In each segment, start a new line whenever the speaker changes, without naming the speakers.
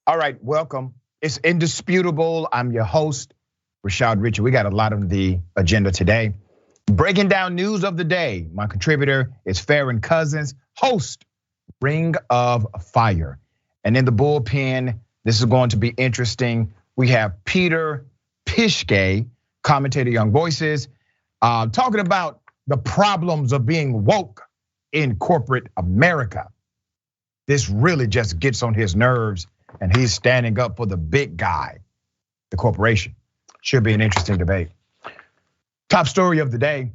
All right, welcome. It's Indisputable. I'm your host, Richey. We got a lot on the agenda today. Breaking down news of the day. My contributor is Farron Cousins, host, Ring of Fire. And in the bullpen, this is going to be interesting. We have Peter Pishke, commentator Young Voices, talking about the problems of being woke in corporate America. This really just gets on his nerves, and he's standing up for the big guy, the corporation. Should be an interesting debate. Top story of the day.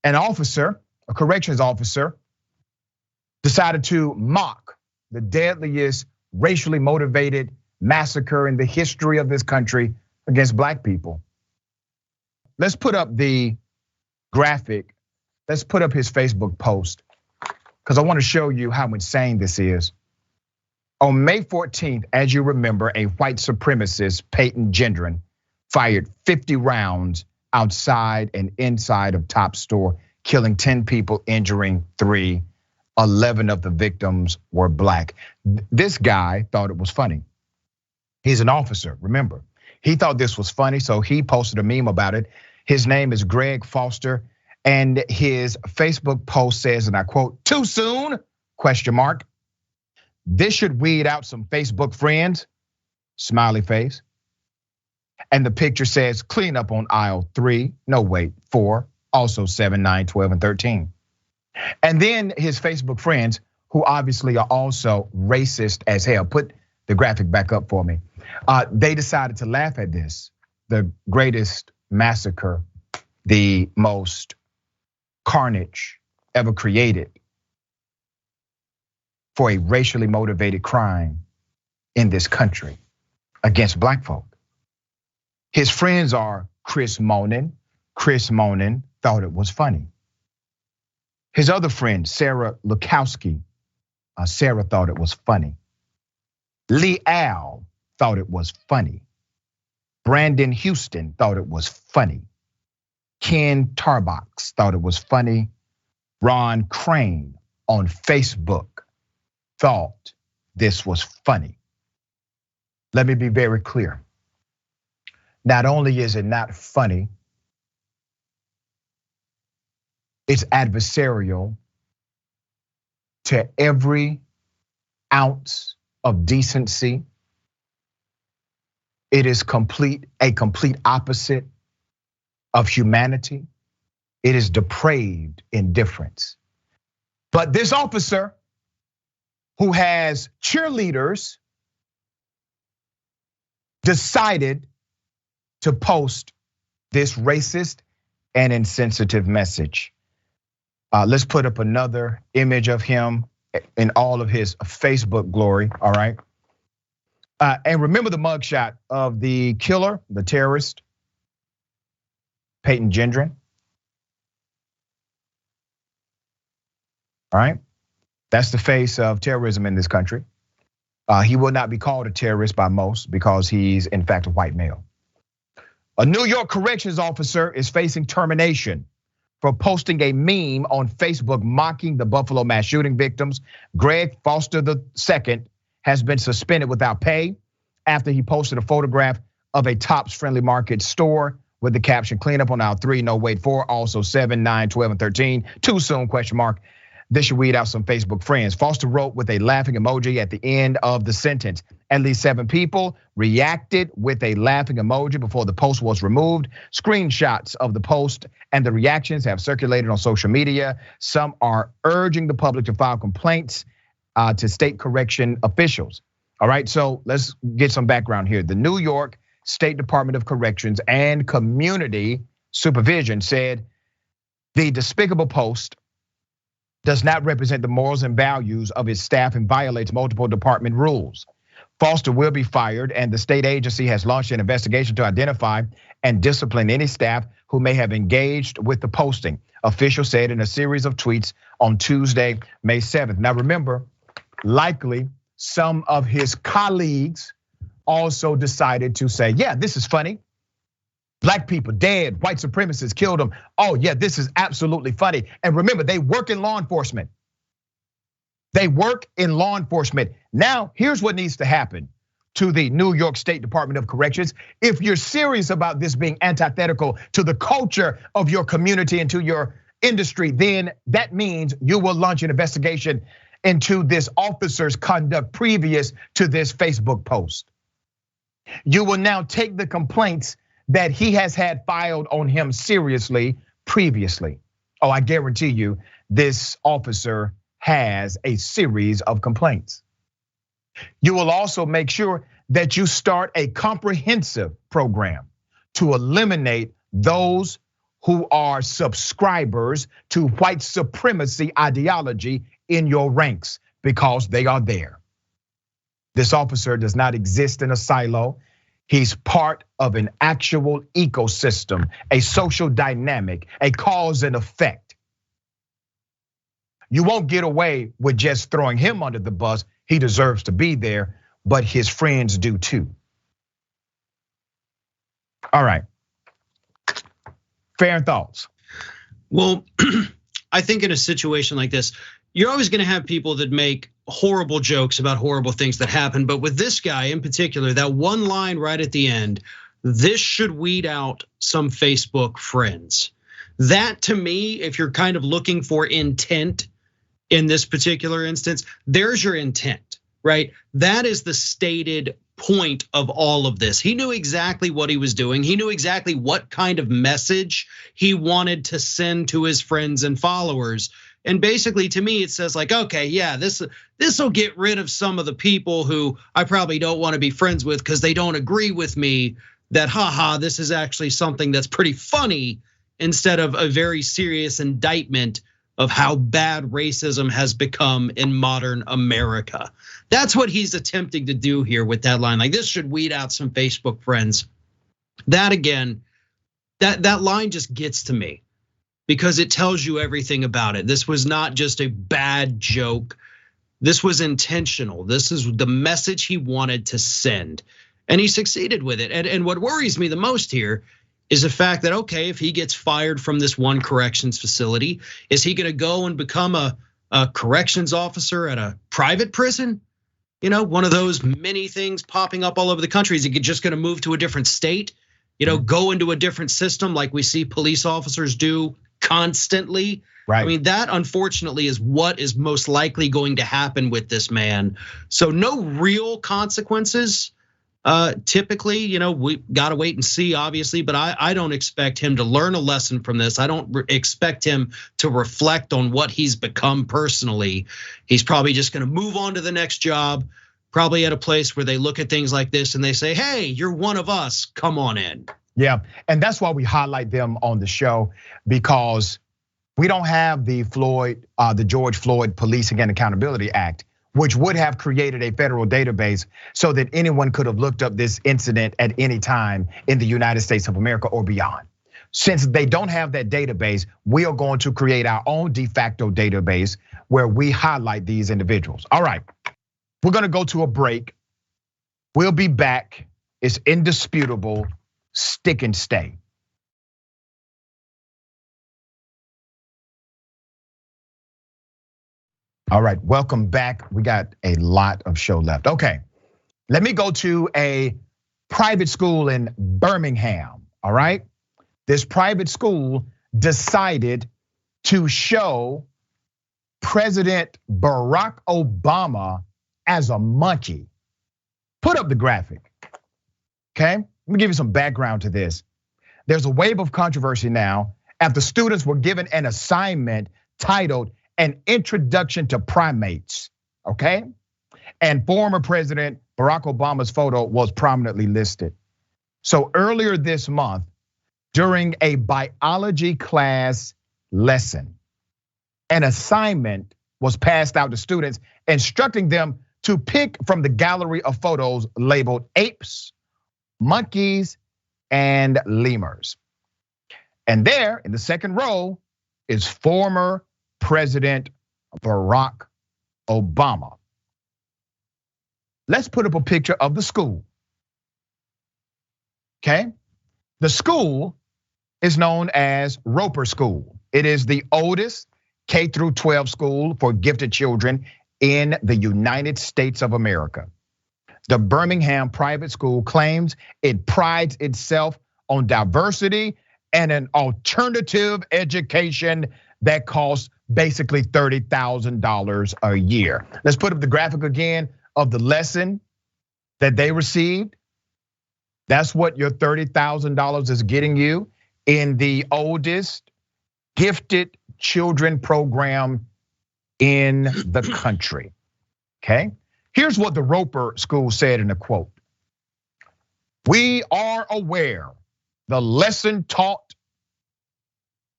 An officer, a corrections officer, decided to mock the deadliest racially motivated massacre in the history of this country against black people. Let's put up the graphic. Let's put up his Facebook post, because I want to show you how insane this is. On May 14th, as you remember, a white supremacist, Peyton Gendron, fired 50 rounds outside and inside of Top Store, killing 10 people, injuring 3. 11 of the victims were black. This guy thought it was funny. He's an officer, remember. He thought this was funny, so he posted a meme about it. His name is Greg Foster, and his Facebook post says, and I quote, "Too soon, ? This should weed out some Facebook friends, smiley face." And the picture says, "Clean up on aisle 3, no wait, 4, also 7, 9, 12, and 13. And then his Facebook friends, who obviously are also racist as hell, put the graphic back up for me. They decided to laugh at this, the greatest massacre, the most carnage ever created for a racially motivated crime in this country against black folk. His friends are Chris Monin. Chris Monin thought it was funny. His other friend, Sarah Lukowski, Sarah thought it was funny. Lee Al thought it was funny. Brandon Houston thought it was funny. Ken Tarbox thought it was funny. Ron Crane on Facebook thought this was funny. Let me be very clear. Not only is it not funny, it's adversarial to every ounce of decency. It is a complete opposite of humanity. It is depraved indifference. But this officer, who has cheerleaders, decided to post this racist and insensitive message. Let's put up another image of him in all of his Facebook glory, all right? And remember the mugshot of the killer, the terrorist, Peyton Gendron? All right, that's the face of terrorism in this country. He will not be called a terrorist by most because he's in fact a white male. A New York corrections officer is facing termination for posting a meme on Facebook mocking the Buffalo mass shooting victims. Greg Foster II has been suspended without pay after he posted a photograph of a Tops Friendly Market store with the caption, "Clean up on aisle 3, no wait 4, also 7, 9, 12, and 13. Too soon, ? This should weed out some Facebook friends." Foster wrote with a laughing emoji at the end of the sentence. At least 7 people reacted with a laughing emoji before the post was removed. Screenshots of the post and the reactions have circulated on social media. Some are urging the public to file complaints to state correction officials. All right, so let's get some background here. The New York State Department of Corrections and Community Supervision said the despicable post does not represent the morals and values of its staff and violates multiple department rules. Foster will be fired, and the state agency has launched an investigation to identify and discipline any staff who may have engaged with the posting, officials said in a series of tweets on Tuesday, May 7th. Now remember, likely some of his colleagues also decided to say, yeah, this is funny. Black people dead, white supremacists killed them. Oh yeah, this is absolutely funny. And remember, they work in law enforcement. They work in law enforcement. Now, here's what needs to happen to the New York State Department of Corrections. If you're serious about this being antithetical to the culture of your community and to your industry, then that means you will launch an investigation into this officer's conduct previous to this Facebook post. You will now take the complaints that he has had filed on him seriously previously. Oh, I guarantee you, this officer has a series of complaints. You will also make sure that you start a comprehensive program to eliminate those who are subscribers to white supremacy ideology in your ranks, because they are there. This officer does not exist in a silo. He's part of an actual ecosystem, a social dynamic, a cause and effect. You won't get away with just throwing him under the bus. He deserves to be there, but his friends do too. All right. Farron, thoughts?
Well, I think in a situation like this, you're always gonna have people that make horrible jokes about horrible things that happen. But with this guy in particular, that one line right at the end, this should weed out some Facebook friends. That to me, if you're kind of looking for intent in this particular instance, there's your intent, right? That is the stated point of all of this. He knew exactly what he was doing. He knew exactly what kind of message he wanted to send to his friends and followers. And basically to me, it says like, okay, yeah, this will get rid of some of the people who I probably don't want to be friends with because they don't agree with me, that haha, this is actually something that's pretty funny, instead of a very serious indictment of how bad racism has become in modern America. That's what he's attempting to do here with that line. Like, this should weed out some Facebook friends. That again, that line just gets to me because it tells you everything about it. This was not just a bad joke. This was intentional. This is the message he wanted to send, and he succeeded with it. And what worries me the most here is the fact that, okay, if he gets fired from this one corrections facility, is he gonna go and become a corrections officer at a private prison? You know, one of those many things popping up all over the country. Is he just gonna move to a different state? You know, go into a different system like we see police officers do constantly. Right. I mean, that unfortunately is what is most likely going to happen with this man. So no real consequences. Typically, you know, we gotta wait and see, obviously, but I don't expect him to learn a lesson from this. I don't expect him to reflect on what he's become personally. He's probably just gonna move on to the next job, probably at a place where they look at things like this and they say, hey, you're one of us, come on in.
Yeah, and that's why we highlight them on the show, because we don't have the George Floyd Policing and Accountability Act, which would have created a federal database so that anyone could have looked up this incident at any time in the United States of America or beyond. Since they don't have that database, we are going to create our own de facto database where we highlight these individuals. All right, we're gonna go to a break. We'll be back. It's indisputable, stick and stay. All right, welcome back. We got a lot of show left. Okay, let me go to a private school in Birmingham, all right? This private school decided to show President Barack Obama as a monkey. Put up the graphic, okay? Let me give you some background to this. There's a wave of controversy now after students were given an assignment titled An Introduction to Primates, okay? And former President Barack Obama's photo was prominently listed. So earlier this month, during a biology class lesson, an assignment was passed out to students instructing them to pick from the gallery of photos labeled apes, monkeys, and lemurs. And there in the second row is former President Barack Obama. Let's put up a picture of the school. Okay, the school is known as Roper School. It is the oldest K-12 school for gifted children in the United States of America. The Birmingham private school claims it prides itself on diversity and an alternative education that costs basically $30,000 a year. Let's put up the graphic again of the lesson that they received. That's what your $30,000 is getting you in the oldest gifted children program in the country, okay? Here's what the Roper School said in a quote. "We are aware the lesson taught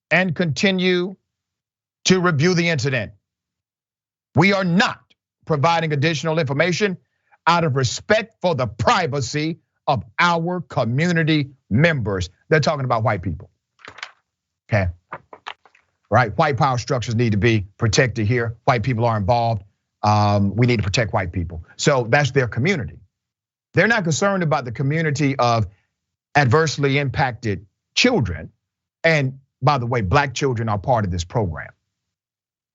and continue to review the incident. We are not providing additional information out of respect for the privacy of our community members." They're talking about white people, okay? Right, white power structures need to be protected here. White people are involved. We need to protect white people. So that's their community. They're not concerned about the community of adversely impacted children. And by the way, black children are part of this program.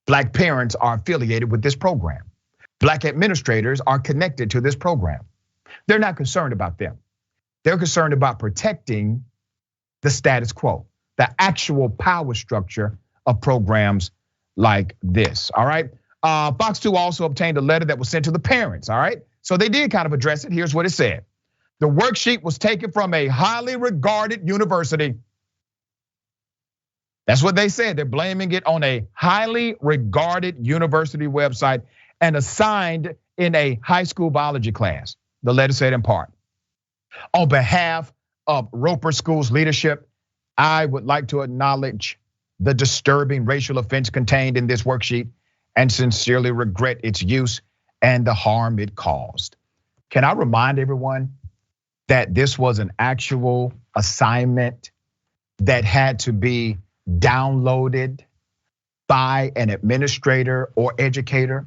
Black parents are affiliated with this program. Black administrators are connected to this program. They're not concerned about them. They're concerned about protecting the status quo, the actual power structure of programs like this, all right? Fox 2 also obtained a letter that was sent to the parents, all right? So they did kind of address it. Here's what it said. The worksheet was taken from a highly regarded university. That's what they said. They're blaming it on a highly regarded university website and assigned in a high school biology class. The letter said in part, "On behalf of Roper School's leadership, I would like to acknowledge the disturbing racial offense contained in this worksheet and sincerely regret its use and the harm it caused." Can I remind everyone that this was an actual assignment that had to be downloaded by an administrator or educator,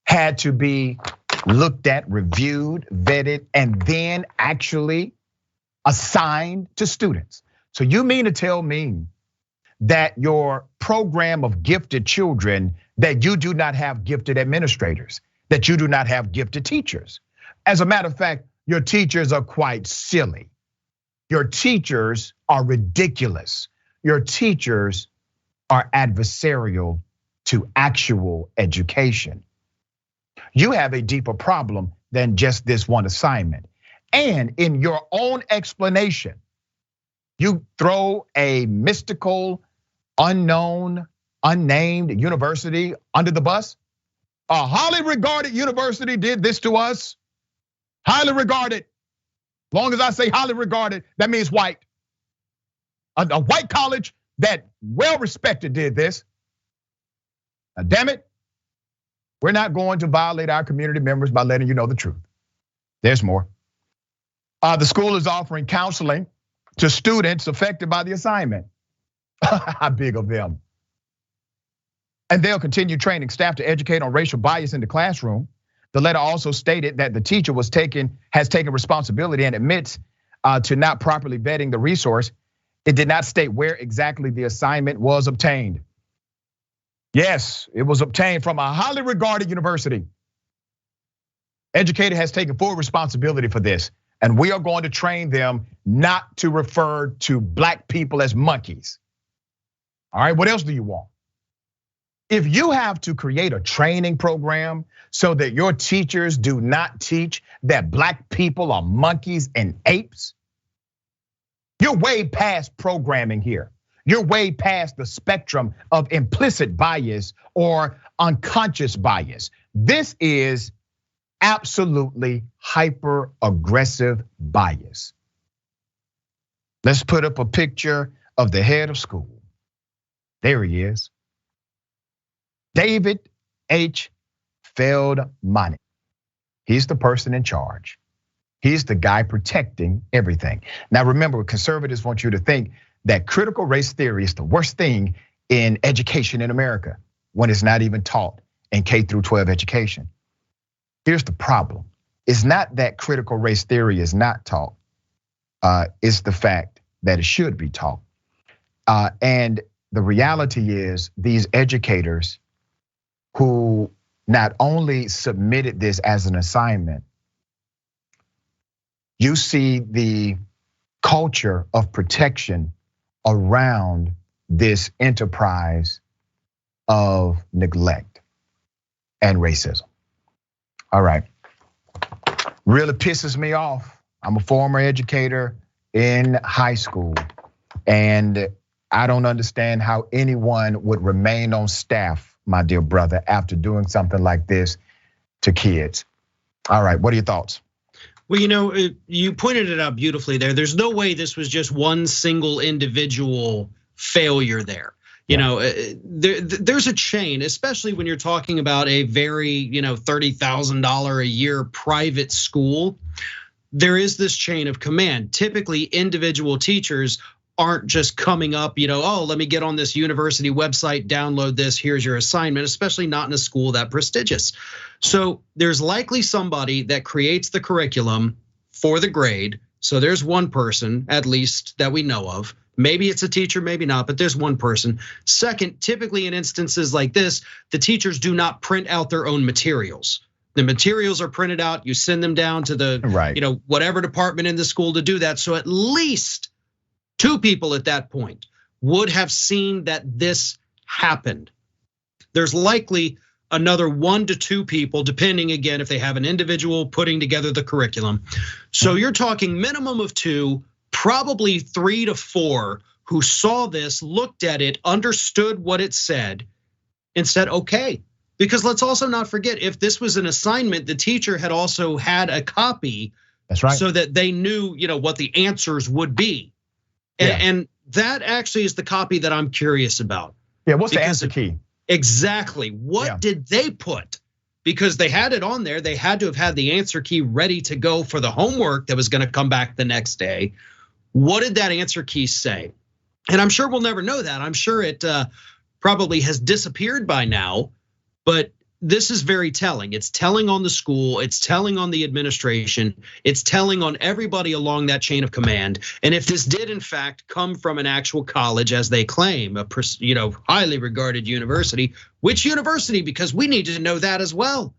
had to be looked at, reviewed, vetted, and then actually assigned to students? So you mean to tell me that your program of gifted children, that you do not have gifted administrators, that you do not have gifted teachers? As a matter of fact, your teachers are quite silly. Your teachers are ridiculous. Your teachers are adversarial to actual education. You have a deeper problem than just this one assignment. And in your own explanation, you throw a mystical, unknown, unnamed university under the bus. A highly regarded university did this to us. Highly regarded. Long as I say highly regarded, that means white. A white college that well respected did this. Now, damn it, we're not going to violate our community members by letting you know the truth. There's more. The school is offering counseling to students affected by the assignment. How big of them? And they'll continue training staff to educate on racial bias in the classroom. The letter also stated that the teacher has taken responsibility and admits to not properly vetting the resource. It did not state where exactly the assignment was obtained. Yes, it was obtained from a highly regarded university. Educator has taken full responsibility for this, and we are going to train them not to refer to black people as monkeys. All right, what else do you want? If you have to create a training program so that your teachers do not teach that black people are monkeys and apes, you're way past programming here. You're way past the spectrum of implicit bias or unconscious bias. This is absolutely hyper aggressive bias. Let's put up a picture of the head of school. There he is. David H. Feldman. He's the person in charge. He's the guy protecting everything. Now remember, conservatives want you to think that critical race theory is the worst thing in education in America when it's not even taught in K through 12 education. Here's the problem. It's not that critical race theory is not taught. It's the fact that it should be taught. And the reality is these educators who not only submitted this as an assignment, you see the culture of protection around this enterprise of neglect and racism. All right, really pisses me off. I'm a former educator in high school, and I don't understand how anyone would remain on staff, my dear brother, after doing something like this to kids. All right, what are your thoughts?
Well, you pointed it out beautifully there. There's no way this was just one single individual failure there. There's a chain, especially when you're talking about a very, $30,000 a year private school. There is this chain of command. Typically, individual teachers aren't just coming up, oh, let me get on this university website, download this, here's your assignment, especially not in a school that prestigious. So there's likely somebody that creates the curriculum for the grade. So there's one person, at least, that we know of. Maybe it's a teacher, maybe not, but there's one person. Second, typically in instances like this, the teachers do not print out their own materials. The materials are printed out, you send them down to the, whatever department in the school to do that. So at least two people at that point would have seen that this happened. There's likely another 1 to 2 people, depending again, if they have an individual putting together the curriculum. So you're talking minimum of 2, probably 3 to 4 who saw this, looked at it, understood what it said, and said, okay. Because let's also not forget, if this was an assignment, the teacher had also had a copy.
That's right.
So that they knew, what the answers would be. Yeah. And that actually is the copy that I'm curious about.
Yeah, what's the answer key?
Exactly, what did they put? Because they had it on there, they had to have had the answer key ready to go for the homework that was gonna come back the next day. What did that answer key say? And I'm sure we'll never know that. I'm sure it probably has disappeared by now, but this is very telling. It's telling on the school, it's telling on the administration, it's telling on everybody along that chain of command. And if this did in fact come from an actual college, as they claim, a highly regarded university, which university? Because we need to know that as well.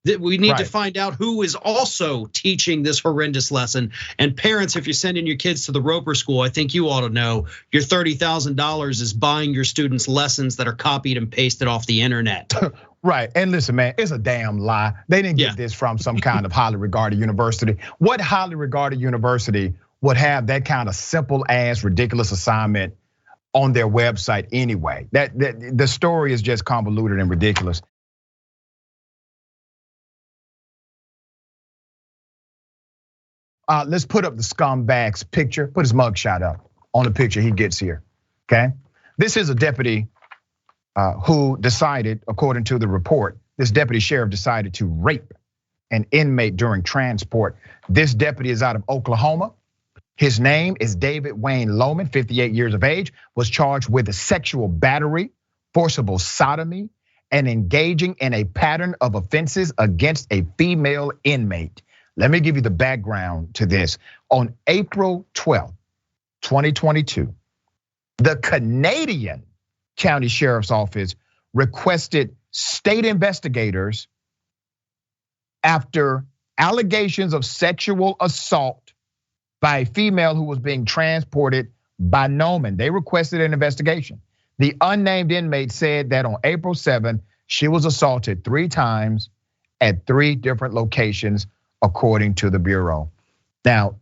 That we need to find out who is also teaching this horrendous lesson. And parents, if you're sending your kids to the Roper School, I think you ought to know your $30,000 is buying your students lessons that are copied and pasted off the internet.
Right, and listen, man, it's a damn lie. They didn't get this from some kind of highly regarded university. What highly regarded university would have that kind of simple ass ridiculous assignment on their website anyway? That the story is just convoluted and ridiculous. Let's put up the scumbag's picture. Put his mugshot up on the picture he gets here. Okay, this is a deputy who decided, according to the report, this deputy sheriff decided to rape an inmate during transport. This deputy is out of Oklahoma. His name is David Wayne Lohman, 58 years of age, was charged with a sexual battery, forcible sodomy, and engaging in a pattern of offenses against a female inmate. Let me give you the background to this. On April 12th, 2022, the Canadian County Sheriff's Office requested state investigators after allegations of sexual assault by a female who was being transported by Lohman. They requested an investigation. The unnamed inmate said that on April 7th, she was assaulted 3 times at 3 different locations, according to the Bureau. Now,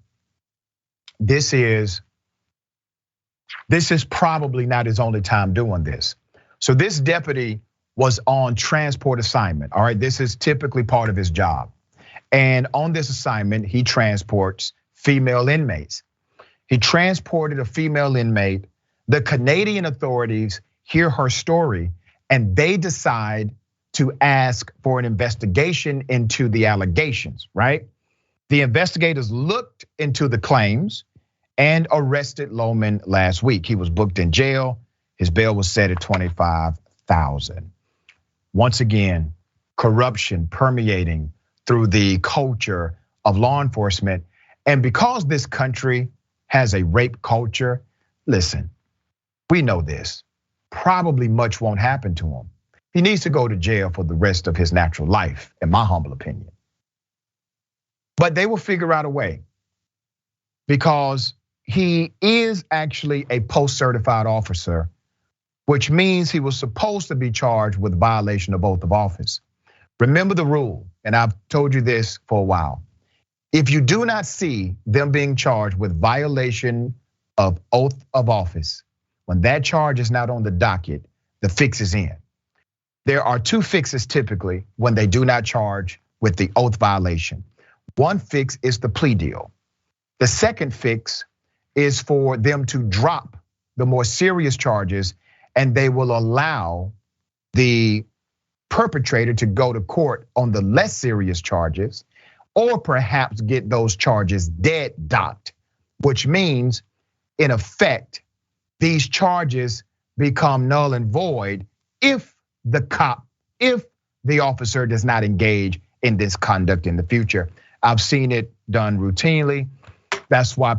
this is probably not his only time doing this. So this deputy was on transport assignment. All right, this is typically part of his job. And on this assignment, he transports female inmates. He transported a female inmate. The Canadian authorities hear her story and they decide to ask for an investigation into the allegations, right? The investigators looked into the claims and arrested Lohman last week. He was booked in jail. His bail was set at $25,000. Once again, corruption permeating through the culture of law enforcement. And because this country has a rape culture, listen, we know this. Probably much won't happen to him. he needs to go to jail for the rest of his natural life, in my humble opinion. But they will figure out a way, because he is actually a post-certified officer, which means he was supposed to be charged with violation of oath of office. Remember the rule, and I've told you this for a while. If you do not see them being charged with violation of oath of office, when that charge is not on the docket, the fix is in. There are two fixes typically when they do not charge with the oath violation. One fix is the plea deal. The second fix is for them to drop the more serious charges, and they will allow the perpetrator to go to court on the less serious charges, or perhaps get those charges dead docked, which means, in effect, these charges become null and void if the officer does not engage in this conduct in the future. I've seen it done routinely. That's why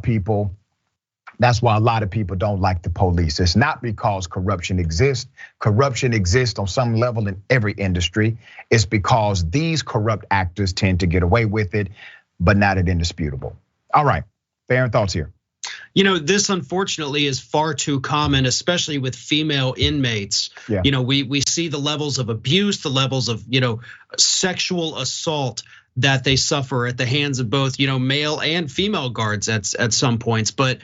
a lot of people don't like the police. It's not because corruption exists. Corruption exists on some level in every industry. It's because these corrupt actors tend to get away with it, but not at Indisputable. All right, Farron, thoughts here.
This unfortunately is far too common, especially with female inmates.
Yeah.
We see the levels of abuse, the levels of, sexual assault that they suffer at the hands of both, male and female guards at some points. But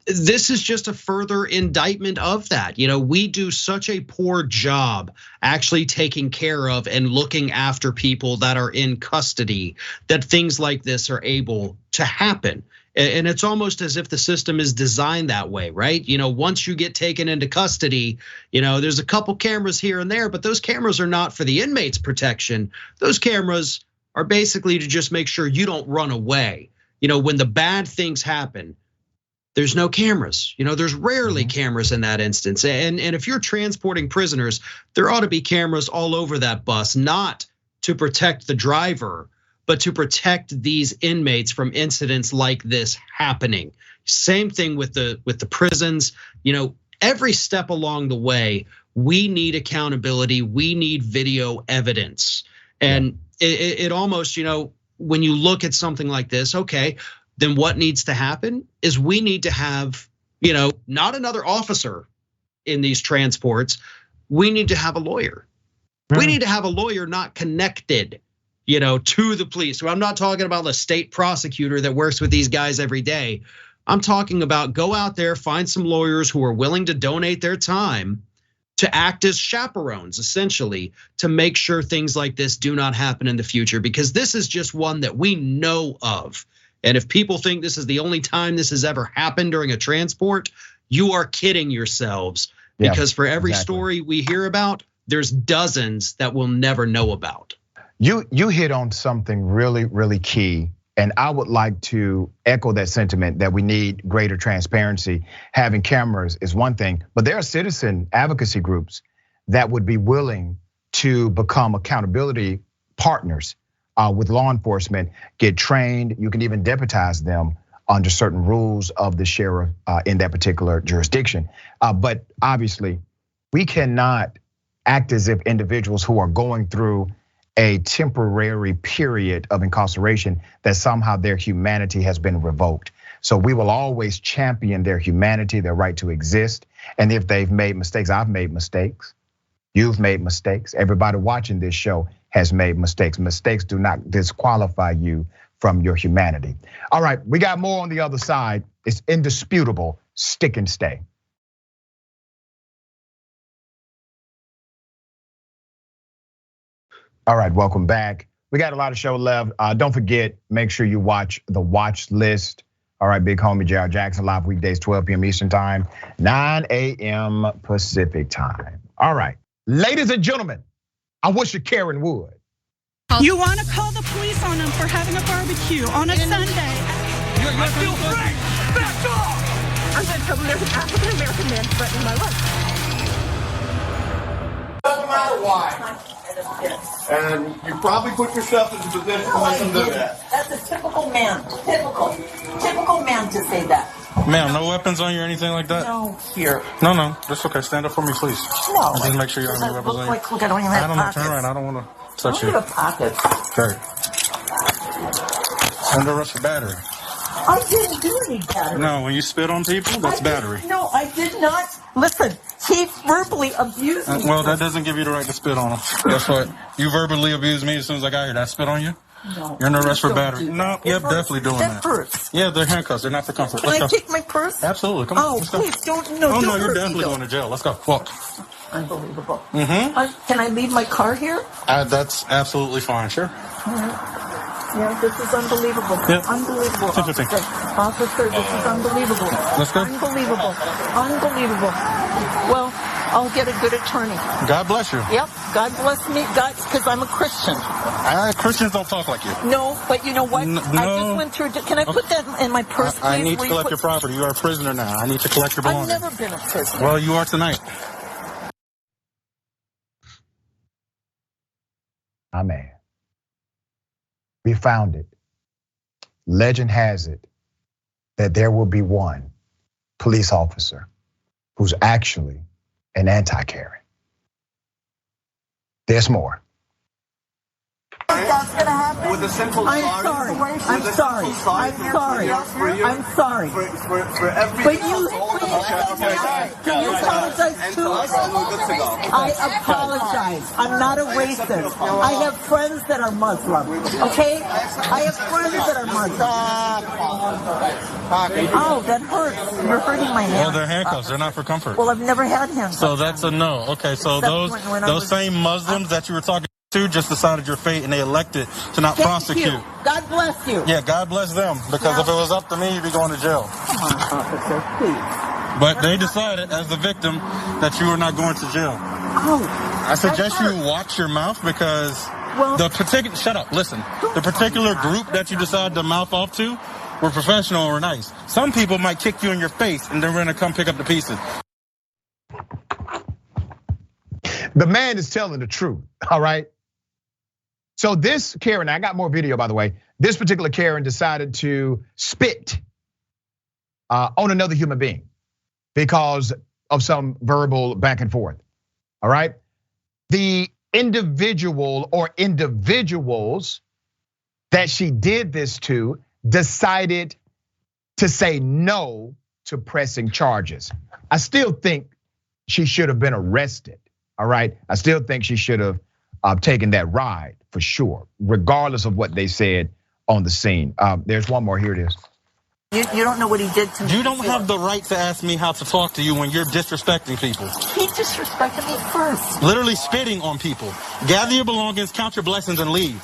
this is just a further indictment of that. We do such a poor job actually taking care of and looking after people that are in custody that things like this are able to happen. And it's almost as if the system is designed that way, right? Once you get taken into custody, there's a couple cameras here and there, but those cameras are not for the inmate's protection. Those cameras are basically to just make sure you don't run away. When the bad things happen, there's no cameras. There's rarely cameras in that instance. And if you're transporting prisoners, there ought to be cameras all over that bus, not to protect the driver, but to protect these inmates from incidents like this happening. Same thing with the prisons. Every step along the way, we need accountability. We need video evidence. And it almost, when you look at something like this, okay, then what needs to happen is we need to have, not another officer in these transports. We need to have a lawyer. We need to have a lawyer not connected, to the police. So I'm not talking about a state prosecutor that works with these guys every day. I'm talking about go out there, find some lawyers who are willing to donate their time to act as chaperones, essentially, to make sure things like this do not happen in the future, because this is just one that we know of. And if people think this is the only time this has ever happened during a transport, you are kidding yourselves, because for every story we hear about, there's dozens that we'll never know about.
You hit on something really, really key. And I would like to echo that sentiment that we need greater transparency. Having cameras is one thing, but there are citizen advocacy groups that would be willing to become accountability partners with law enforcement, get trained. You can even deputize them under certain rules of the sheriff in that particular jurisdiction. But obviously, we cannot act as if individuals who are going through a temporary period of incarceration that somehow their humanity has been revoked. So we will always champion their humanity, their right to exist. And if they've made mistakes, I've made mistakes. You've made mistakes. Everybody watching this show has made mistakes. Mistakes do not disqualify you from your humanity. All right, we got more on the other side. It's indisputable. Stick and stay. All right, welcome back. We got a lot of show left. Don't forget, make sure you watch the watch list. All right, big homie J.R. Jackson, live weekdays, 12 p.m. Eastern time, 9 a.m. Pacific time. All right, ladies and gentlemen, I wish a Karen would.
You want to call the police on them for having a barbecue on a Sunday?
I feel free. Back off!
I'm going to tell them there's an African American man threatening my life.
Doesn't matter why. And you probably put yourself in a position to make them do that.
That's a typical man. Typical man to say that. Ma'am, no weapons on you or anything like that?
No, here.
No, that's okay. Stand up for me, please.
No.
And just make sure you have any weapons on you.
Look, I don't even have pockets.
Turn around. I don't want to touch you.
I don't have pockets.
Okay. Under arrest for battery.
I didn't do any battery.
No, when you spit on people, that's battery.
No, I did not. Listen, he verbally abused me.
Well, that doesn't give you the right to spit on him. That's what. You verbally abused me as soon as I got here. That spit on you?
No.
You're under arrest for battery. No, yep,
hurts.
definitely doing that.
That hurts.
Yeah, they're handcuffs. They're not for comfort.
Can I take my purse?
Absolutely. Come on.
Oh,
let's go.
please don't. No,
Oh,
don't
no, you're
hurt
definitely
me,
going to jail. Let's go. Walk.
Unbelievable.
Mm-hmm.
Can I leave my car here?
That's absolutely fine. Sure.
All right. Yeah, this is unbelievable.
Yep.
Unbelievable. Officer, this is unbelievable.
Let's go.
Unbelievable. Unbelievable. Well, I'll get a good attorney.
God bless you.
Yep. God bless me. God, because I'm a Christian.
Christians don't talk like you.
No, but you know what?
No.
I just went through. Can I put that in my purse, please?
I need to collect your property. You are a prisoner now. I need to collect your belongings.
I've never been a prisoner.
Well, you are tonight.
Amen. We found it. Legend has it that there will be one police officer who's actually an anti-Karen. There's more.
That's gonna happen.
With a simple
I'm sorry. I'm sorry. I'm sorry. I'm sorry.
For every.
But you, can you apologize too? I apologize. I'm not a racist. I have friends that are Muslim. Okay? I have friends that are Muslim. Oh, that hurts. You're hurting my hand.
Well, they're handcuffs. They're not for comfort.
Well, I've never had handcuffs.
So that's a no. Okay, so
Except when I
those
was-
same Muslims that you were talking to just decided your fate and they elected to not
Thank
prosecute.
you. God bless you.
Yeah, God bless them. Because if it was up to me, you'd be going to jail.
Come on, officer, please.
But they decided, as the victim, that you were not going to jail.
Oh.
I suggest you watch your mouth because the particular. Shut up. Listen. The particular group that you decided to mouth off to were professional or nice. Some people might kick you in your face and they're going to come pick up the pieces.
The man is telling the truth. All right. So this Karen, I got more video, by the way. This particular Karen decided to spit on another human being because of some verbal back and forth. All right. The individual or individuals that she did this to decided to say no to pressing charges. I still think she should have been arrested. All right. I still think she should have taken that ride for sure, regardless of what they said on the scene. There's one more. Here it is.
You don't know what he did to me.
You don't have the right to ask me how to talk to you when you're disrespecting people.
He disrespected me first.
Literally spitting on people. Gather your belongings, count your blessings, and leave.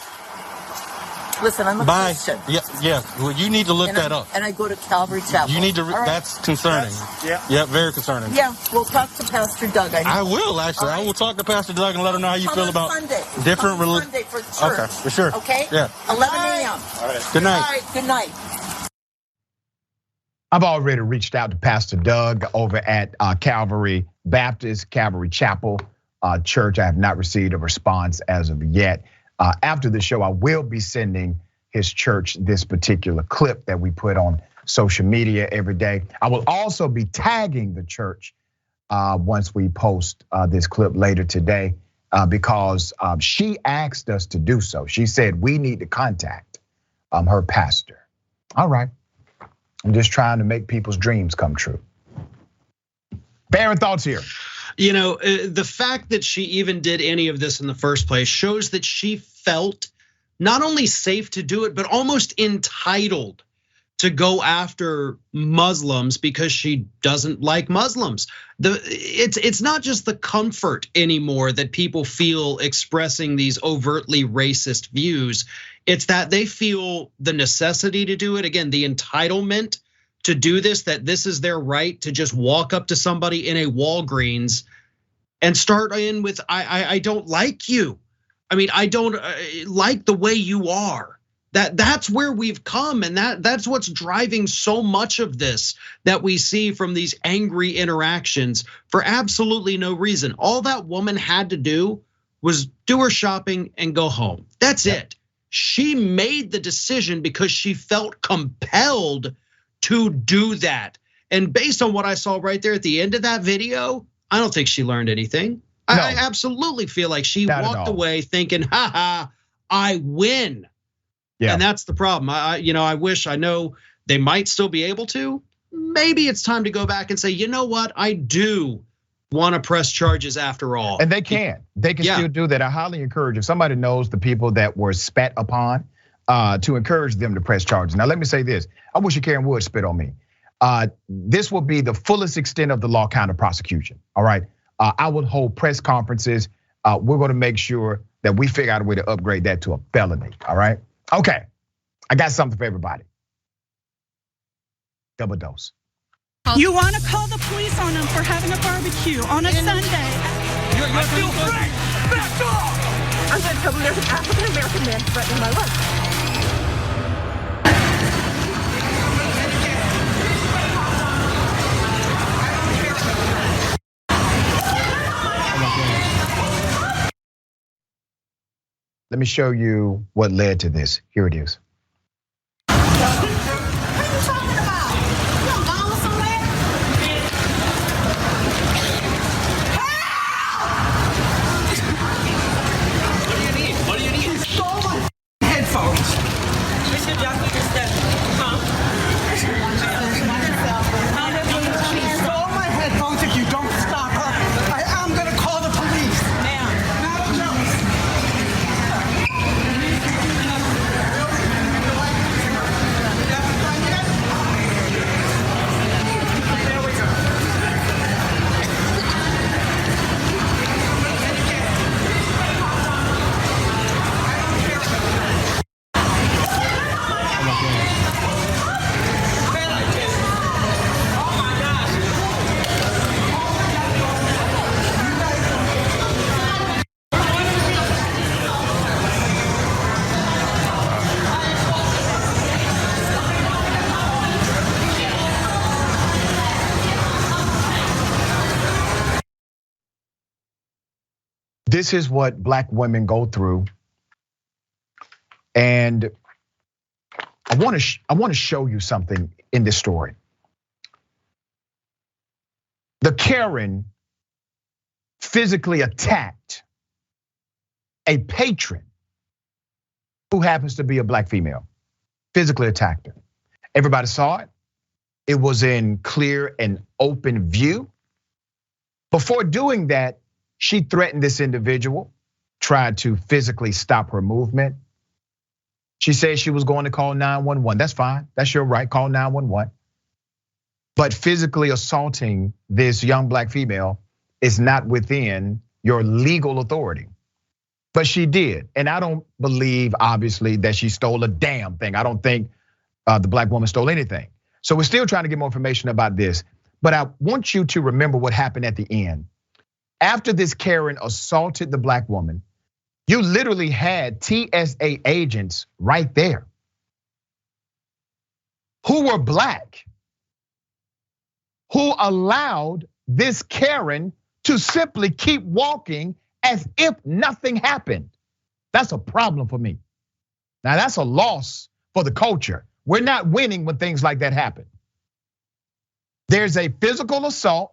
Listen, I'm a Christian.
Yeah. Well, you need to look that up.
And I go to Calvary Chapel.
You need to.
Right.
That's concerning. Yeah, very concerning.
Yeah, we'll talk to Pastor Doug.
I will actually. Right. I will talk to Pastor Doug and let him know how you feel about
Sunday.
different religions.
Sunday for church.
Okay, for sure.
Okay.
Yeah.
11 a.m.
All right. Good night.
All right. Good night.
I've already reached out to Pastor Doug over at Calvary Baptist, Calvary Chapel Church. I have not received a response as of yet. After the show, I will be sending his church this particular clip that we put on social media every day. I will also be tagging the church once we post this clip later today because she asked us to do so. She said we need to contact her pastor. All right. I'm just trying to make people's dreams come true. Farron, thoughts here?
You know, the fact that she even did any of this in the first place shows that she felt not only safe to do it, but almost entitled to go after Muslims because she doesn't like Muslims. It's not just the comfort anymore that people feel expressing these overtly racist views. It's that they feel the necessity to do it. Again, the entitlement to do this, that this is their right to just walk up to somebody in a Walgreens and start in with, I don't like you. I mean, I don't like the way you are. That's where we've come, and that's what's driving so much of this that we see from these angry interactions for absolutely no reason. All that woman had to do was do her shopping and go home. That's it. She made the decision because she felt compelled to do that. And based on what I saw right there at the end of that video, I don't think she learned anything. No. I absolutely feel like she walked away thinking, ha, I win. Yeah. And that's the problem. I know they might still be able to. Maybe it's time to go back and say, you know what? I do want to press charges after all.
And they can still do that. I highly encourage, if somebody knows the people that were spat upon, to encourage them to press charges. Now, let me say this. I wish Karen would spit on me. This will be the fullest extent of the law counter prosecution, all right? I will hold press conferences. We're gonna make sure that we figure out a way to upgrade that to a felony, all right? Okay, I got something for everybody. Double dose.
You wanna call the police on them for having a barbecue on a Sunday.
I feel free, back off!
I'm gonna tell them there's an African-American man threatening my life.
Let me show you what led to this. Here it is.
What are you talking about? You don't go somewhere?
What do you need?
You stole my headphones. Mr. Jockey just said, you stole my headphones. If you don't stop her, I am gonna call the police. Madam Jones.
This is what Black women go through. And I want to show you something in this story. The Karen physically attacked a patron who happens to be a Black female. Physically attacked her. Everybody saw it. It was in clear and open view. Before doing that, she threatened this individual, tried to physically stop her movement. She said she was going to call 911. That's fine. That's your right. Call 911. But physically assaulting this young Black female is not within your legal authority. But she did. And I don't believe, obviously, that she stole a damn thing. I don't think the Black woman stole anything. So we're still trying to get more information about this. But I want you to remember what happened at the end. After this Karen assaulted the Black woman, you literally had TSA agents right there who were Black, who allowed this Karen to simply keep walking as if nothing happened. That's a problem for me. Now that's a loss for the culture. We're not winning when things like that happen. There's a physical assault.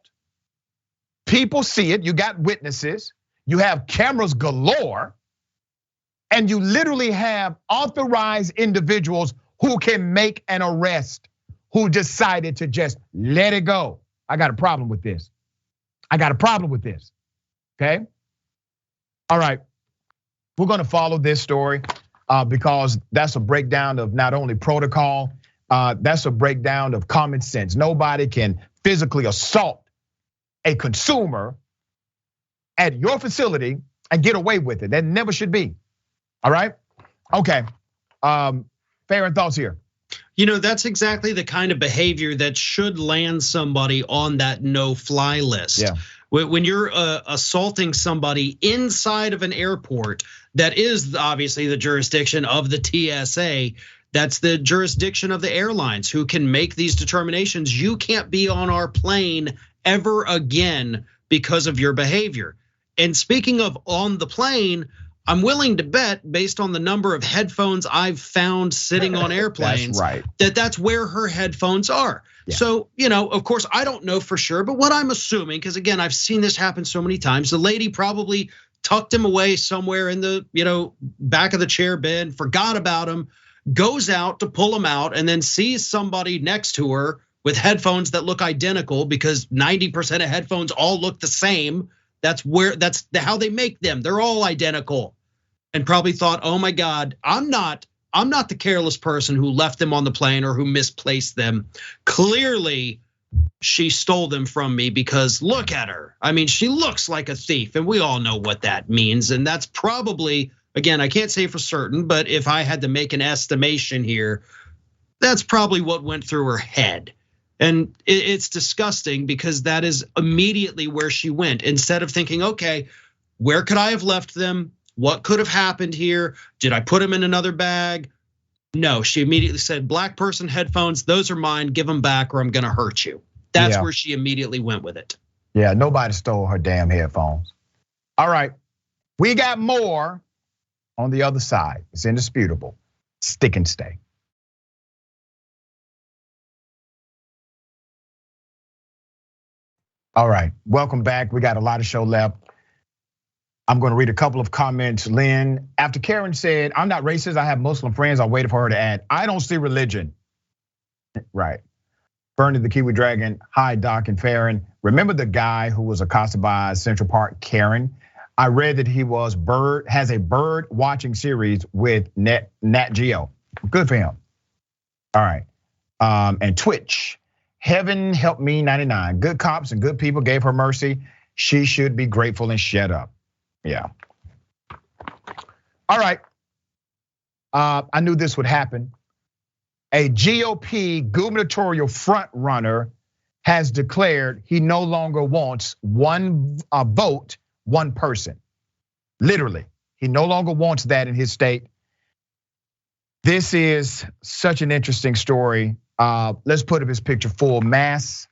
People see it, you got witnesses, you have cameras galore, and you literally have authorized individuals who can make an arrest, who decided to just let it go. I got a problem with this. Okay? All right, we're gonna follow this story because that's a breakdown of not only protocol, that's a breakdown of common sense. Nobody can physically assault a consumer at your facility and get away with it. That never should be. All right? Okay. Farron, thoughts here.
You know, that's exactly the kind of behavior that should land somebody on that no-fly list. Yeah. When you're assaulting somebody inside of an airport, that is obviously the jurisdiction of the TSA. That's the jurisdiction of the airlines who can make these determinations. You can't be on our plane ever again because of your behavior. And speaking of on the plane, I'm willing to bet, based on the number of headphones I've found sitting on airplanes, that's where her headphones are. Yeah. So, of course, I don't know for sure, but what I'm assuming, because again, I've seen this happen so many times, the lady probably tucked him away somewhere in the back of the chair bin, forgot about him, goes out to pull him out, and then sees somebody next to her with headphones that look identical, because 90% of headphones all look the same. That's how they make them. They're all identical. And probably thought, oh my God, I'm not the careless person who left them on the plane or who misplaced them. Clearly, she stole them from me, because look at her. I mean, she looks like a thief, and we all know what that means. And that's probably, again, I can't say for certain, but if I had to make an estimation here, that's probably what went through her head. And it's disgusting, because that is immediately where she went. Instead of thinking, okay, where could I have left them? What could have happened here? Did I put them in another bag? No, she immediately said, black person headphones, those are mine, give them back or I'm gonna hurt you. That's where she immediately went with it.
Yeah, nobody stole her damn headphones. All right, we got more on the other side. It's indisputable. Stick and stay. All right, welcome back. We got a lot of show left. I'm gonna read a couple of comments. Lynn, after Karen said, I'm not racist, I have Muslim friends, I waited for her to add, I don't see religion. Right. Bernie the Kiwi Dragon, hi Doc and Farron. Remember the guy who was accosted by Central Park Karen? I read that he has a bird watching series with Nat Geo. Good for him. All right, and Twitch. Heaven help me 99. Good cops and good people gave her mercy. She should be grateful and shut up. Yeah. All right. I knew this would happen. A GOP gubernatorial front runner has declared he no longer wants one vote, one person. Literally, he no longer wants that in his state. This is such an interesting story. Let's put up his picture full mass.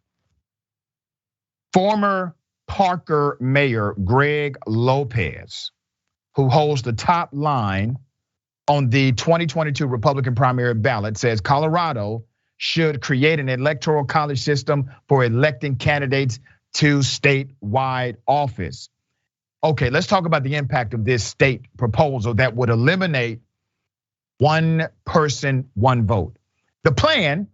Former Parker Mayor Greg Lopez, who holds the top line on the 2022 Republican primary ballot, says Colorado should create an electoral college system for electing candidates to statewide office. Okay, let's talk about the impact of this state proposal that would eliminate one person, one vote. The plan,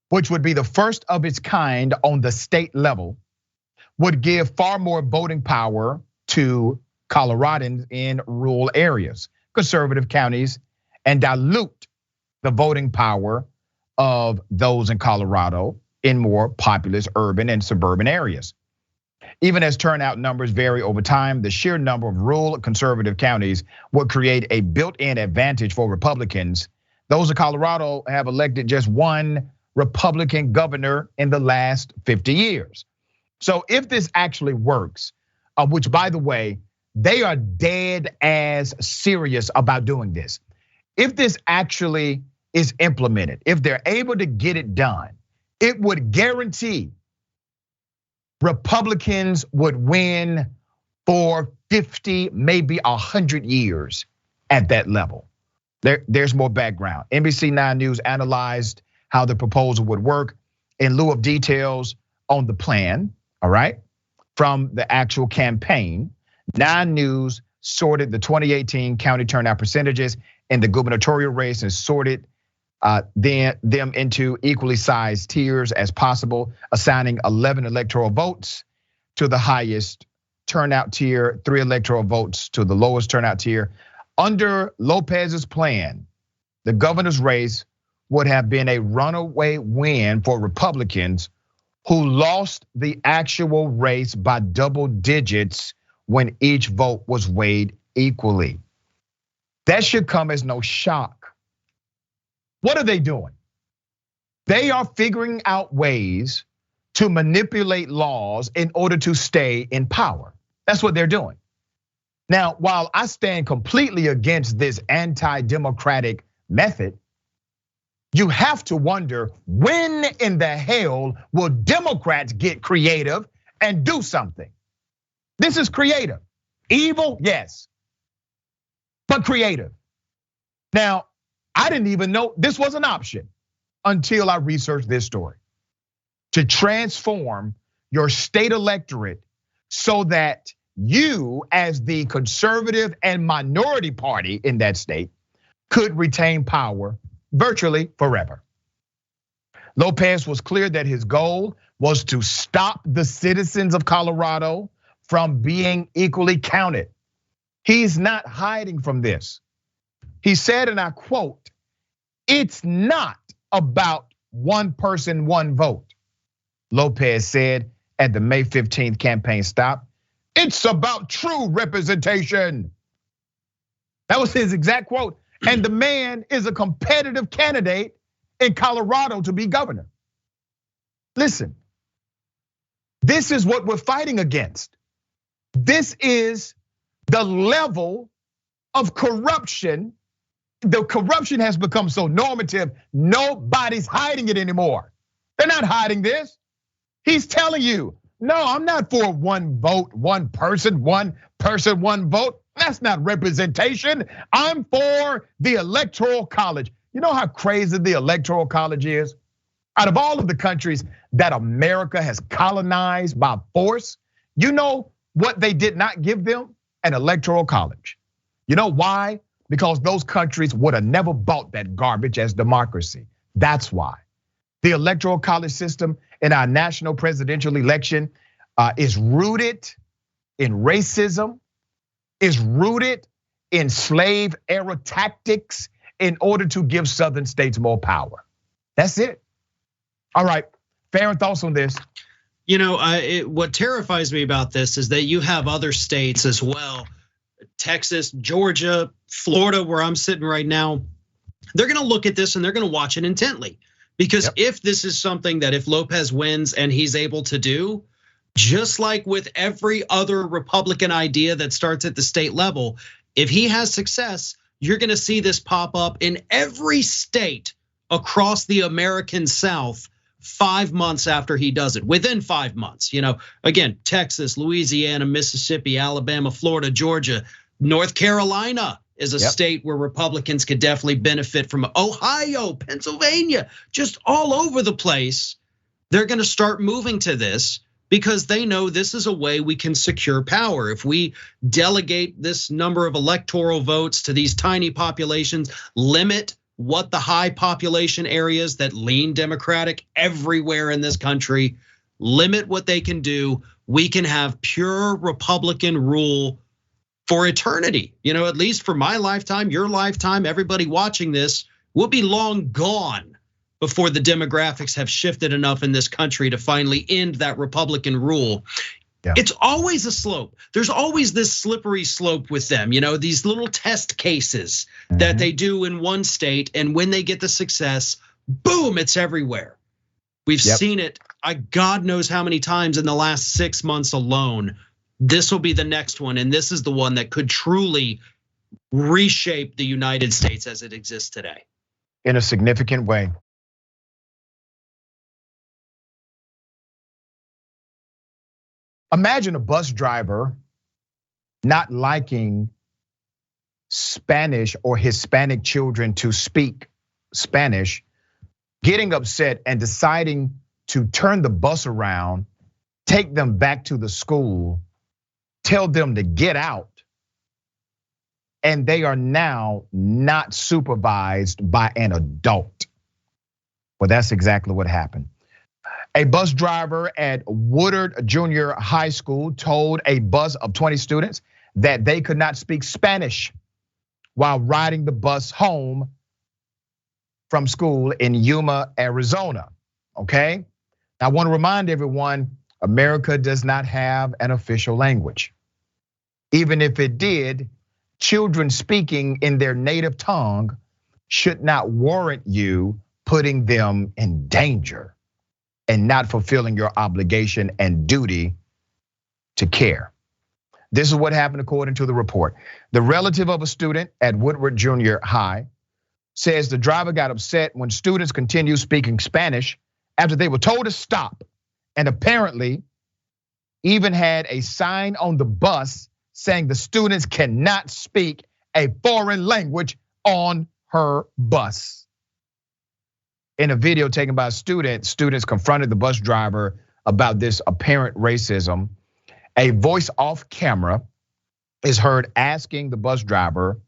which would be the first of its kind on the state level, would give far more voting power to Coloradans in rural areas, conservative counties, and dilute the voting power of those in Colorado in more populous urban and suburban areas. Even as turnout numbers vary over time, the sheer number of rural conservative counties would create a built-in advantage for Republicans. Those in Colorado have elected just one Republican governor in the last 50 years. So if this actually works, which by the way, they are dead as serious about doing this. If this actually is implemented, if they're able to get it done, it would guarantee Republicans would win for 50, maybe 100 years at that level. There's more background. NBC 9 News analyzed how the proposal would work in lieu of details on the plan, all right, from the actual campaign. 9 News sorted the 2018 county turnout percentages in the gubernatorial race and sorted them into equally sized tiers as possible, assigning 11 electoral votes to the highest turnout tier, 3 electoral votes to the lowest turnout tier. Under Lopez's plan, the governor's race would have been a runaway win for Republicans who lost the actual race by double digits when each vote was weighed equally. That should come as no shock. What are they doing? They are figuring out ways to manipulate laws in order to stay in power. That's what they're doing. Now, while I stand completely against this anti-democratic method, you have to wonder, when in the hell will Democrats get creative and do something? This is creative. Evil, yes. but creative. Now, I didn't even know this was an option until I researched this story. To transform your state electorate so that you, as the conservative and minority party in that state, could retain power virtually forever. Lopez was clear that his goal was to stop the citizens of Colorado from being equally counted. He's not hiding from this. He said, and I quote, "It's not about one person, one vote," Lopez said at the May 15th campaign stop. "It's about true representation." That was his exact quote. And the man is a competitive candidate in Colorado to be governor. Listen, this is what we're fighting against. This is the level of corruption. The corruption has become so normative, nobody's hiding it anymore. They're not hiding this. He's telling you, no, I'm not for one vote, one person, one vote. That's not representation. I'm for the Electoral College. You know how crazy the Electoral College is? Out of all of the countries that America has colonized by force, you know what they did not give them? An Electoral College. You know why? Because those countries would have never bought that garbage as democracy. That's why. The Electoral College system in our national presidential election is rooted in racism, is rooted in slave era tactics in order to give southern states more power. That's it. All right, Farron, thoughts on this?
You know, what terrifies me about this is that you have other states as well, Texas, Georgia, Florida, where I'm sitting right now. They're gonna look at this and they're gonna watch it intently. Because if this is something that if Lopez wins and he's able to do, just like with every other Republican idea that starts at the state level, if he has success, you're gonna see this pop up in every state across the American South 5 months after he does it, within 5 months. You know, again, Texas, Louisiana, Mississippi, Alabama, Florida, Georgia, North Carolina is a state where Republicans could definitely benefit from. Ohio, Pennsylvania, just all over the place. They're gonna start moving to this because they know this is a way we can secure power. If we delegate this number of electoral votes to these tiny populations, limit what the high population areas that lean Democratic everywhere in this country, limit what they can do, we can have pure Republican rule for eternity. You know, at least for my lifetime, your lifetime, everybody watching this, will be long gone before the demographics have shifted enough in this country to finally end that Republican rule. It's always a slope. There's always this slippery slope with them, you know, these little test cases that they do in one state, and when they get the success, boom, it's everywhere. We've seen it, God knows how many times in the last 6 months alone. This will be the next one, and this is the one that could truly reshape the United States as it exists today.
In a significant way. Imagine a bus driver not liking Spanish or Hispanic children to speak Spanish, getting upset and deciding to turn the bus around, take them back to the school, tell them to get out, and they are now not supervised by an adult. Well, that's exactly what happened. A bus driver at Woodard Junior High School told a bus of 20 students that they could not speak Spanish while riding the bus home from school in Yuma, Arizona, okay? I wanna remind everyone, America does not have an official language. Even if it did, children speaking in their native tongue should not warrant you putting them in danger and not fulfilling your obligation and duty to care. This is what happened according to the report. The relative of a student at Woodward Junior High says the driver got upset when students continued speaking Spanish after they were told to stop, and apparently even had a sign on the bus saying the students cannot speak a foreign language on her bus. In a video taken by a student, students confronted the bus driver about this apparent racism. A voice off camera is heard asking the bus driver,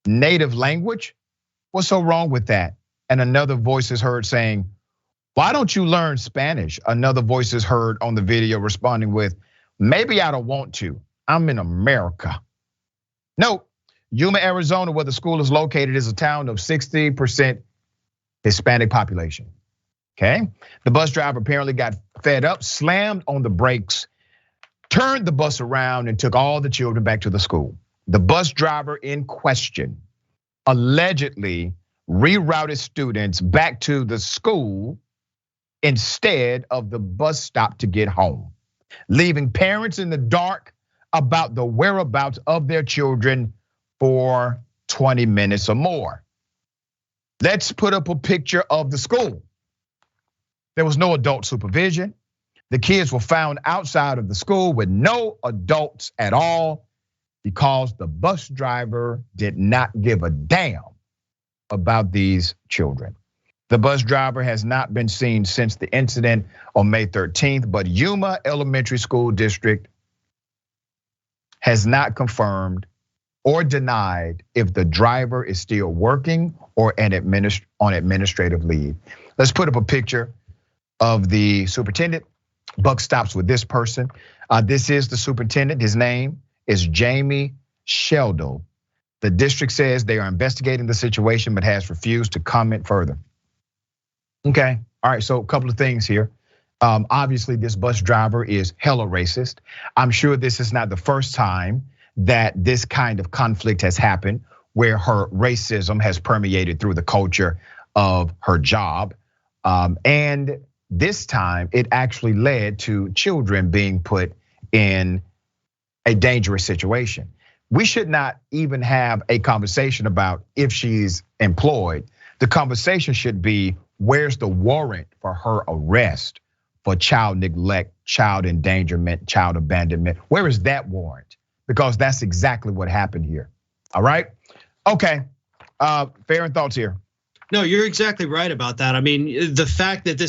native language? What's so wrong with that? And another voice is heard saying, why don't you learn Spanish? Another voice is heard on the video responding with, maybe I don't want to. I'm in America. Note, Yuma, Arizona, where the school is located, is a town of 60% Hispanic population. Okay, the bus driver apparently got fed up, slammed on the brakes, turned the bus around and took all the children back to the school. The bus driver in question allegedly rerouted students back to the school instead of the bus stop to get home, leaving parents in the dark about the whereabouts of their children for 20 minutes or more. Let's put up a picture of the school. There was no adult supervision. The kids were found outside of the school with no adults at all because the bus driver did not give a damn about these children. The bus driver has not been seen since the incident on May 13th, but Yuma Elementary School District has not confirmed or denied if the driver is still working or on administrative leave. Let's put up a picture of the superintendent. Buck stops with this person. This is the superintendent. His name is Jamie Sheldon. The district says they are investigating the situation, but has refused to comment further. Okay, all right, so a couple of things here. Obviously, this bus driver is hella racist. I'm sure this is not the first time that this kind of conflict has happened, where her racism has permeated through the culture of her job. And this time, it actually led to children being put in a dangerous situation. We should not even have a conversation about if she's employed. The conversation should be, where's the warrant for her arrest for child neglect, child endangerment, child abandonment? Where is that warrant? Because that's exactly what happened here. All right, okay, Farron, thoughts here?
No, you're exactly right about that. I mean, the fact that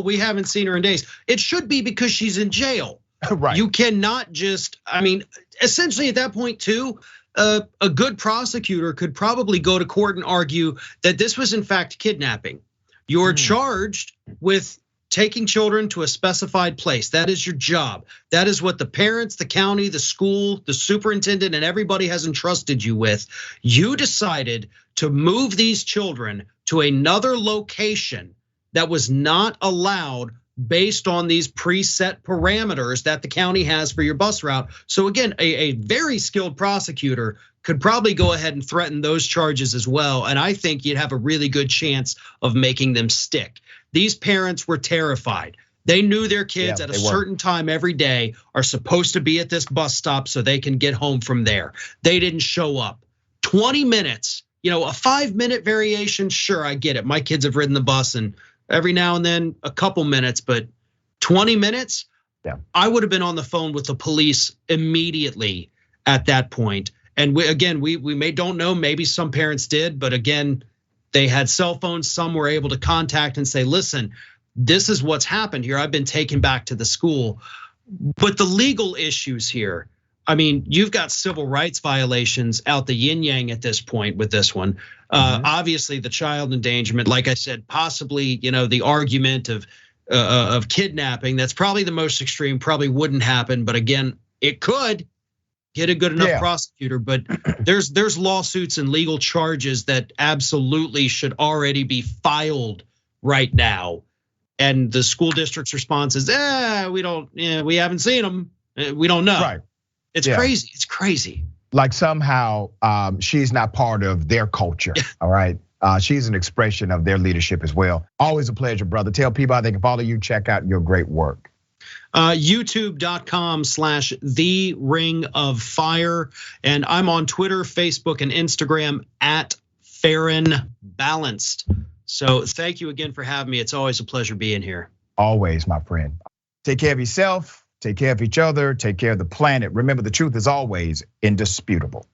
we haven't seen her in days. It should be because she's in jail.
Right.
You cannot just, I mean, essentially at that point too, a good prosecutor could probably go to court and argue that this was in fact kidnapping. You're charged with taking children to a specified place. That is your job. That is what the parents, the county, the school, the superintendent, and everybody has entrusted you with. You decided to move these children to another location that was not allowed based on these preset parameters that the county has for your bus route. So again, a very skilled prosecutor could probably go ahead and threaten those charges as well. And I think you'd have a really good chance of making them stick. These parents were terrified. They knew their kids at a certain time every day are supposed to be at this bus stop so they can get home from there. They didn't show up. 20 minutes, a 5-minute variation, sure, I get it. My kids have ridden the bus and every now and then a couple minutes, but 20 minutes, I would have been on the phone with the police immediately at that point. And we don't know, maybe some parents did, but again, they had cell phones. Some were able to contact and say, listen, this is what's happened here. I've been taken back to the school. But the legal issues here, I mean, you've got civil rights violations out the yin yang at this point with this one. Obviously, the child endangerment, like I said, possibly, the argument of kidnapping. That's probably the most extreme. Probably wouldn't happen, but again, it could get a good enough prosecutor. But there's lawsuits and legal charges that absolutely should already be filed right now. And the school district's response is, we haven't seen them. We don't know.
Right.
It's crazy. It's crazy.
Like somehow she's not part of their culture. All right. She's an expression of their leadership as well. Always a pleasure, brother. Tell people how they can follow you, check out your great work.
YouTube.com/The Ring of Fire. And I'm on Twitter, Facebook, and Instagram at Farron Balanced. So thank you again for having me. It's always a pleasure being here.
Always, my friend. Take care of yourself, take care of each other, take care of the planet. Remember, the truth is always indisputable.